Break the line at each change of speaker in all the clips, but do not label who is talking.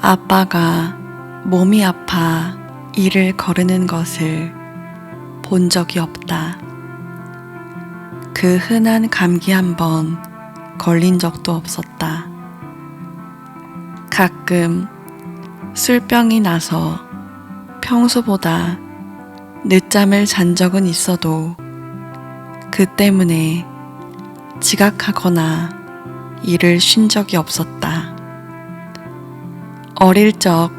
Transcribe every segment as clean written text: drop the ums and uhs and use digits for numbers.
아빠가 몸이 아파 일을 거르는 것을 본 적이 없다. 그 흔한 감기 한 번 걸린 적도 없었다. 가끔 술병이 나서 평소보다 늦잠을 잔 적은 있어도 그 때문에 지각하거나 일을 쉰 적이 없었다. 어릴 적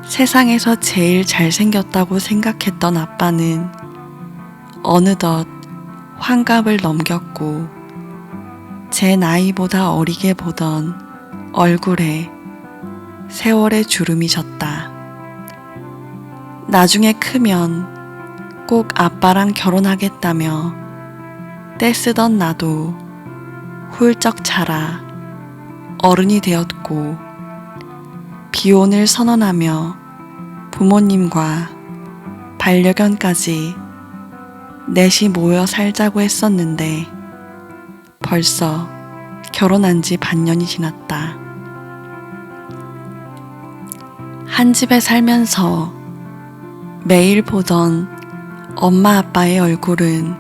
세상에서 제일 잘생겼다고 생각했던 아빠는 어느덧 환갑을 넘겼고 제 나이보다 어리게 보던 얼굴에 세월의 주름이 졌다. 나중에 크면 꼭 아빠랑 결혼하겠다며 떼쓰던 나도 훌쩍 자라 어른이 되었고 비혼을 선언하며 부모님과 반려견까지 넷이 모여 살자고 했었는데 벌써 결혼한 지 반년이 지났다. 한 집에 살면서 매일 보던 엄마 아빠의 얼굴은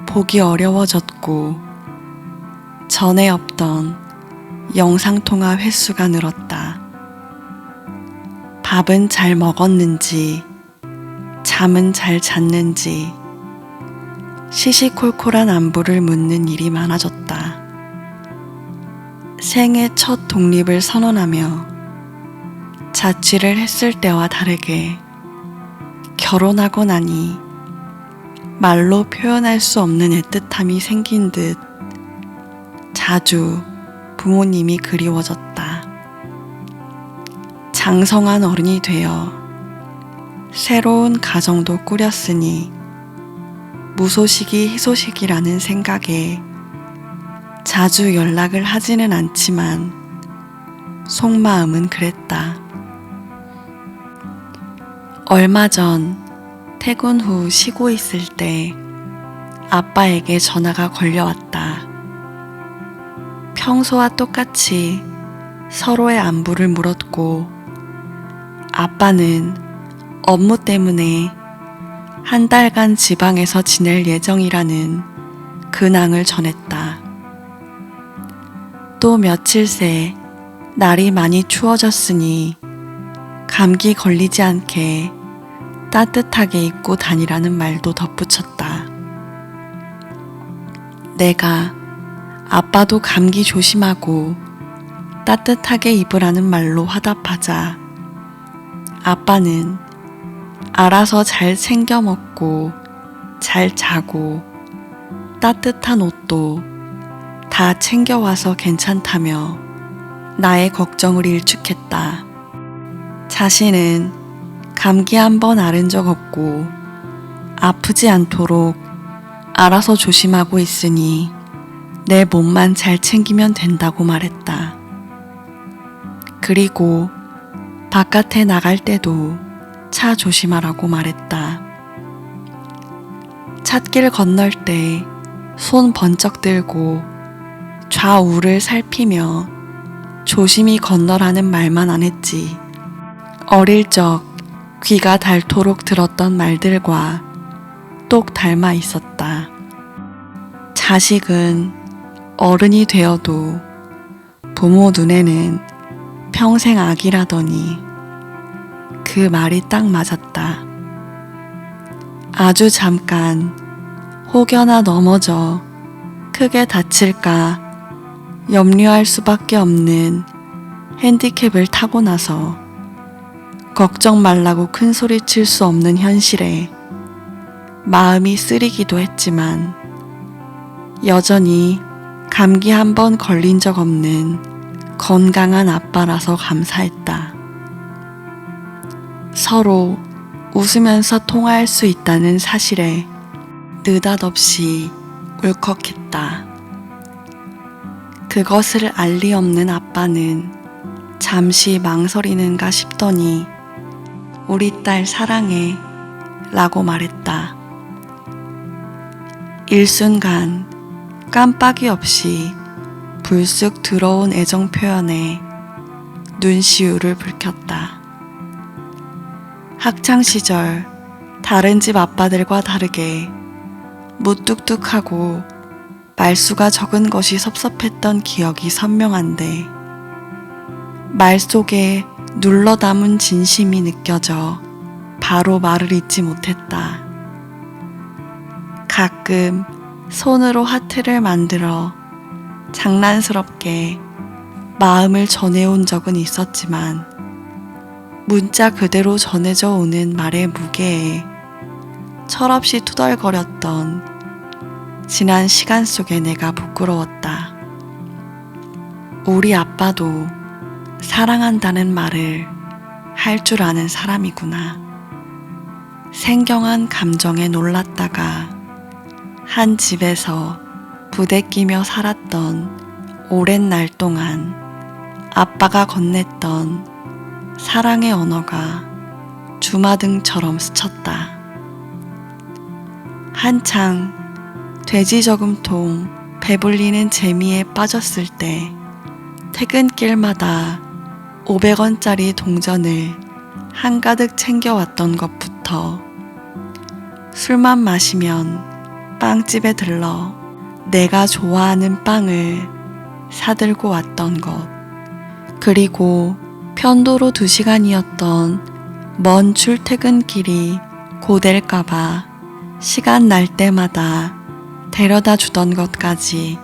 보기 어려워졌고 전에 없던 영상통화 횟수가 늘었다. 밥은 잘 먹었는지, 잠은 잘 잤는지, 시시콜콜한 안부를 묻는 일이 많아졌다. 생애 첫 독립을 선언하며 자취를 했을 때와 다르게 결혼하고 나니 말로 표현할 수 없는 애틋함이 생긴 듯 자주 부모님이 그리워졌다. 장성한 어른이 되어 새로운 가정도 꾸렸으니 무소식이 희소식이라는 생각에 자주 연락을 하지는 않지만 속마음은 그랬다. 얼마 전 퇴근 후 쉬고 있을 때 아빠에게 전화가 걸려왔다. 평소와 똑같이 서로의 안부를 물었고 아빠는 업무 때문에 한 달간 지방에서 지낼 예정이라는 근황을 전했다. 또 며칠 새 날이 많이 추워졌으니 감기 걸리지 않게 따뜻하게 입고 다니라는 말도 덧붙였다. 내가 아빠도 감기 조심하고 따뜻하게 입으라는 말로 화답하자 아빠는 알아서 잘 챙겨 먹고 잘 자고 따뜻한 옷도 다 챙겨와서 괜찮다며 나의 걱정을 일축했다. 자신은 감기 한 번 앓은 적 없고 아프지 않도록 알아서 조심하고 있으니 내 몸만 잘 챙기면 된다고 말했다. 그리고 바깥에 나갈 때도 차 조심하라고 말했다. 찻길 건널 때 손 번쩍 들고 좌우를 살피며 조심히 건너라는 말만 안 했지. 어릴 적 귀가 닳도록 들었던 말들과 똑 닮아 있었다. 자식은 어른이 되어도 부모 눈에는 평생 아기라더니 그 말이 딱 맞았다. 아주 잠깐 혹여나 넘어져 크게 다칠까 염려할 수밖에 없는 핸디캡을 타고 나서 걱정 말라고 큰 소리 칠 수 없는 현실에 마음이 쓰리기도 했지만 여전히 감기 한 번 걸린 적 없는 건강한 아빠라서 감사했다. 서로 웃으면서 통화할 수 있다는 사실에 느닷없이 울컥했다. 그것을 알 리 없는 아빠는 잠시 망설이는가 싶더니 우리 딸 사랑해 라고 말했다. 일순간 깜빡이 없이 불쑥 들어온 애정 표현에 눈시울을 붉혔다. 학창시절 다른 집 아빠들과 다르게 무뚝뚝하고 말수가 적은 것이 섭섭했던 기억이 선명한데 말 속에 눌러 담은 진심이 느껴져 바로 말을 잇지 못했다. 가끔 손으로 하트를 만들어 장난스럽게 마음을 전해온 적은 있었지만 문자 그대로 전해져 오는 말의 무게에 철없이 투덜거렸던 지난 시간 속에 내가 부끄러웠다. 우리 아빠도 사랑한다는 말을 할 줄 아는 사람이구나. 생경한 감정에 놀랐다가 한 집에서 부대끼며 살았던 오랜 날 동안 아빠가 건넸던 사랑의 언어가 주마등처럼 스쳤다. 한창 돼지 저금통 배불리는 재미에 빠졌을 때 퇴근길마다 500원짜리 동전을 한가득 챙겨왔던 것부터 술만 마시면 빵집에 들러 내가 좋아하는 빵을 사들고 왔던 것, 그리고 편도로 2시간이었던 먼 출퇴근길이 고될까봐 시간 날 때마다 데려다 주던 것까지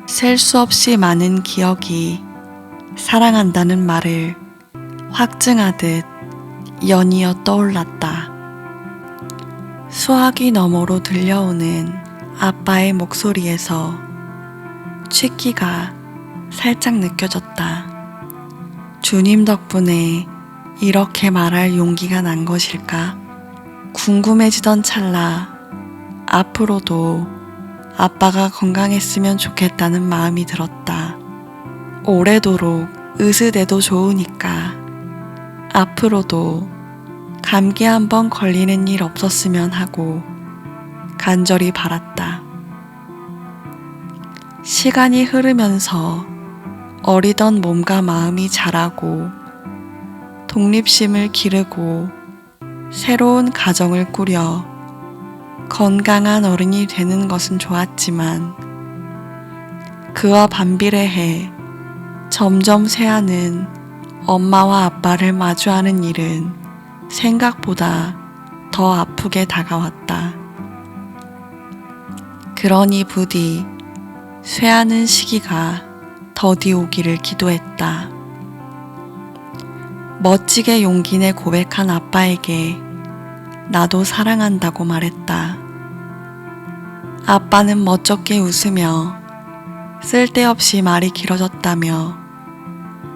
셀 수 없이 많은 기억이 사랑한다는 말을 확증하듯 연이어 떠올랐다. 수화기 너머로 들려오는 아빠의 목소리에서 취기가 살짝 느껴졌다. 주님 덕분에 이렇게 말할 용기가 난 것일까? 궁금해지던 찰나 앞으로도 아빠가 건강했으면 좋겠다는 마음이 들었다. 오래도록 으스대도 좋으니까 앞으로도 감기 한번 걸리는 일 없었으면 하고 간절히 바랐다. 시간이 흐르면서 어리던 몸과 마음이 자라고 독립심을 기르고 새로운 가정을 꾸려 건강한 어른이 되는 것은 좋았지만 그와 반비례해 점점 쇠하는 엄마와 아빠를 마주하는 일은 생각보다 더 아프게 다가왔다. 그러니 부디 쇠하는 시기가 더디 오기를 기도했다. 멋지게 용기 내 고백한 아빠에게 나도 사랑한다고 말했다. 아빠는 멋쩍게 웃으며 쓸데없이 말이 길어졌다며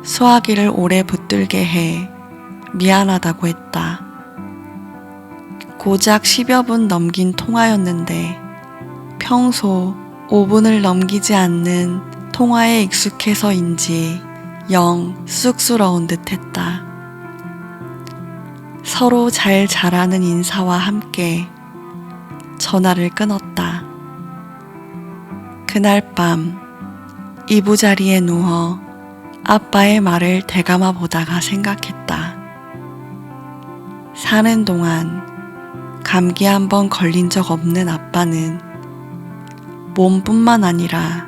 수화기를 오래 붙들게 해 미안하다고 했다. 고작 10여 분 넘긴 통화였는데 평소 5분을 넘기지 않는 통화에 익숙해서인지 영 쑥스러운 듯 했다. 서로 잘 자라는 인사와 함께 전화를 끊었다. 그날 밤 이부자리에 누워 아빠의 말을 되감아 보다가 생각했다. 사는 동안 감기 한번 걸린 적 없는 아빠는 몸뿐만 아니라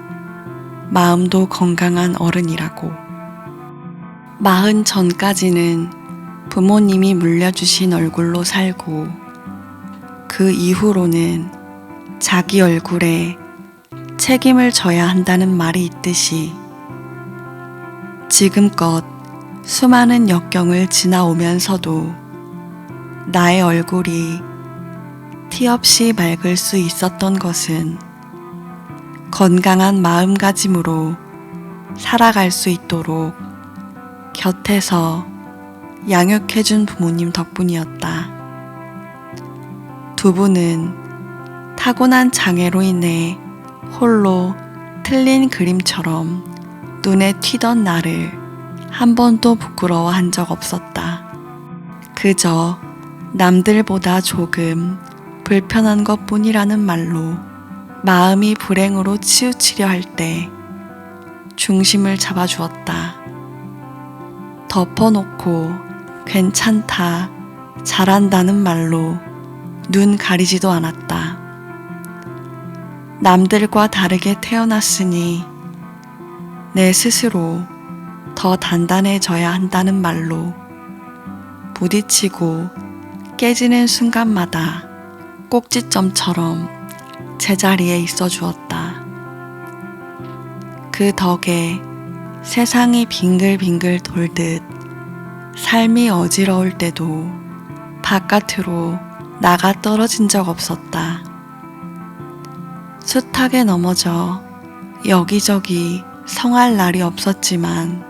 마음도 건강한 어른이라고. 40 전까지는 부모님이 물려주신 얼굴로 살고 그 이후로는 자기 얼굴에 책임을 져야 한다는 말이 있듯이 지금껏 수많은 역경을 지나오면서도 나의 얼굴이 티 없이 맑을 수 있었던 것은 건강한 마음가짐으로 살아갈 수 있도록 곁에서 양육해준 부모님 덕분이었다. 두 분은 타고난 장애로 인해 홀로 틀린 그림처럼 눈에 튀던 나를 한 번도 부끄러워한 적 없었다. 그저 남들보다 조금 불편한 것뿐이라는 말로 마음이 불행으로 치우치려 할 때 중심을 잡아주었다. 덮어놓고 괜찮다, 잘한다는 말로 눈 가리지도 않았다. 남들과 다르게 태어났으니 내 스스로 더 단단해져야 한다는 말로 부딪히고 깨지는 순간마다 꼭지점처럼 제자리에 있어 주었다. 그 덕에 세상이 빙글빙글 돌듯 삶이 어지러울 때도 바깥으로 나가 떨어진 적 없었다. 숱하게 넘어져 여기저기 성할 날이 없었지만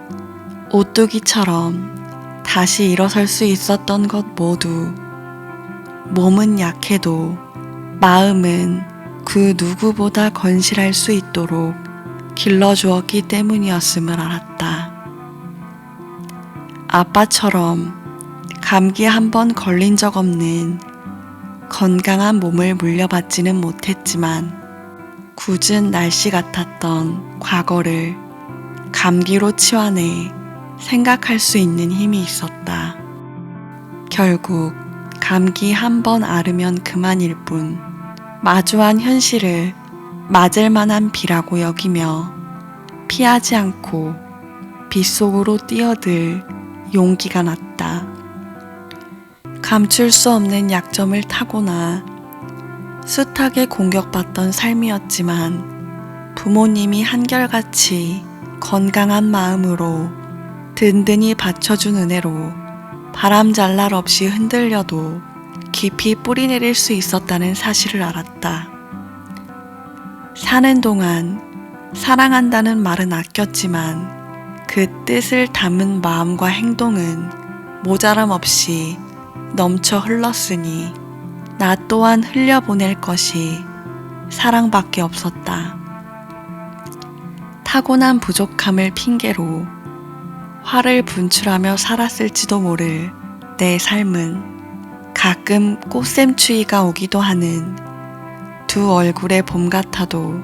오뚜기처럼 다시 일어설 수 있었던 것 모두 몸은 약해도 마음은 그 누구보다 건실할 수 있도록 길러주었기 때문이었음을 알았다. 아빠처럼 감기 한 번 걸린 적 없는 건강한 몸을 물려받지는 못했지만 굳은 날씨 같았던 과거를 감기로 치환해 생각할 수 있는 힘이 있었다. 결국 감기 한 번 앓으면 그만일 뿐 마주한 현실을 맞을 만한 비라고 여기며 피하지 않고 빗속으로 뛰어들 용기가 났다. 감출 수 없는 약점을 타고나 숱하게 공격받던 삶이었지만 부모님이 한결같이 건강한 마음으로 든든히 받쳐준 은혜로 바람잘 날 없이 흔들려도 깊이 뿌리내릴 수 있었다는 사실을 알았다. 사는 동안 사랑한다는 말은 아꼈지만 그 뜻을 담은 마음과 행동은 모자람 없이 넘쳐 흘렀으니 나 또한 흘려보낼 것이 사랑밖에 없었다. 타고난 부족함을 핑계로 화를 분출하며 살았을지도 모를 내 삶은 가끔 꽃샘추위가 오기도 하는 두 얼굴의 봄 같아도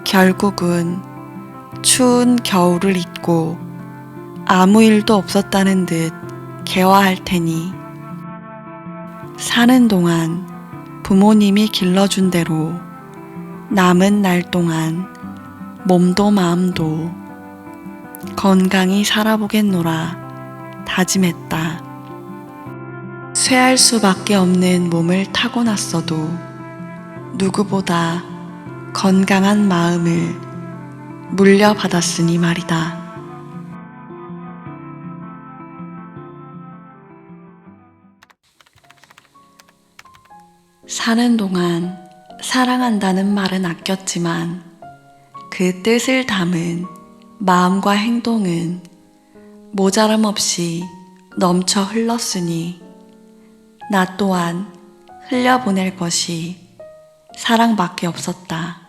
결국은 추운 겨울을 잊고 아무 일도 없었다는 듯 개화할 테니 사는 동안 부모님이 길러준 대로 남은 날 동안 몸도 마음도 건강히 살아보겠노라 다짐했다. 쇠할 수밖에 없는 몸을 타고났어도 누구보다 건강한 마음을 물려받았으니 말이다. 사는 동안 사랑한다는 말은 아꼈지만 그 뜻을 담은 마음과 행동은 모자람 없이 넘쳐 흘렀으니 나 또한 흘려보낼 것이 사랑밖에 없었다.